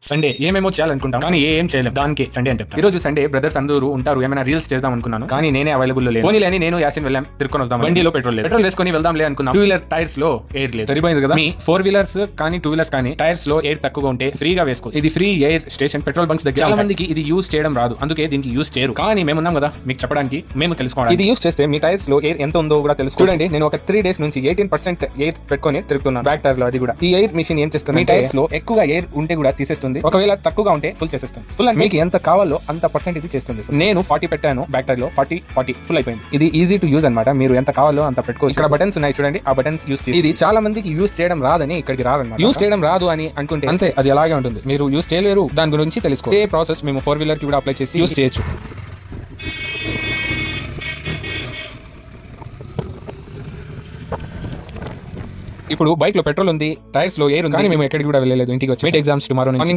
Sunday ఏమేమో చేయాలనుకుంటాం కానీ ఏం చేయలేం. దానికి సండే అని చెప్తాను. ఈ రోజు సండే బ్రదర్స్ అందరూ ఉంటారు, ఏమైనా రీల్స్ చేద్దాం అనుకున్నాను కానీ నేనే అవైలబుల్ లేదు. పోనీ లేని నేను యాసిన్ వెళ్ళాం, తిరుక్కొని వద్దాం. బండిలో పెట్రోల్ వేసుకొని వెళ్దాంలే అనుకున్నాం. 2 వీలర్ టైర్స్ లో ఎయిర్ లేదు. సరిపోయింది కదా. మీ 4 వీలర్స్ కానీ 2 వీలర్స్ కానీ టైర్స్ లో ఎయిర్ తక్కువగా ఉంటే ఫ్రీగా వేసుకో. ఇది free air station petrol bunks దగ్గర. చాలా మందికి ఇది యూస్ చేయడం రాదు, అందుకే దీనికి యూస్ చేయరు. కానీ మేము ఉన్నాం కదా మీకు చెప్పడానికి, మేము తెలుసుకోవాలి. ఇది యూస్ చేస్తే మీ టైర్స్ లో ఎయిర్ ఎంత ఉందో కూడా తెలుసు. చూడండి, నేను ఒక 3 days నుంచి 18% ఎయిర్ పెట్టుకొని తిరుగుతున్నాను బ్యాక్ టైర్ లో. అది కూడా ఈ ఎయిర్ మిషన్ ఏం చేస్తుంది, మీ టైర్స్ లో ఎక్కువగా ఎయిర్ ఉంటే కూడా తీసేస్తుంది, ఒకవేళ తక్కువగా ఉంటే ఫుల్ చేసేస్తుంది. ఫుల్ అంటే మీకు ఎంత కావాలో అంత పర్సెంట్ ఇది చేస్తుంది. నేను 40 పెట్టాను బ్యాక్ టైర్ లో, 40 ఫుల్ అయిపోయింది. ఇది ఈజీ టు యూజ్ అనమాట. మీరు ఎంత కావాలో అంత పెట్టుకోవచ్చు. ఇక్కడ బటన్స్ ఉన్నాయి చూడండి, ఆ బటన్స్ యూస్ చేసి. ఇది చాలా మందికి యూస్ చేయడం రాదని ఇక్కడికి రాదన్నమాట. యూస్ చేయడం రాదు అని అనుకుంటే అంతే, అది అలాగే ఉంటుంది. మీరు యూస్ చేయలేరు, దాని గురించి తెలుసుకో. ఏ ప్రాసెస్ మేము 4 వీలర్ కి కూడా అప్లై చేసి యూస్ చేయొచ్చు. ఇప్పుడు బైక్ లో పెట్రోల్ ఉంది, టైర్స్ లో ఎయిర్ ఉంది, కానీ మేము ఎక్కడికి కూడా వెళ్ళలేదు. ఇంటికి వచ్చి ఎగ్జామ్స్ టుమారో నుంచి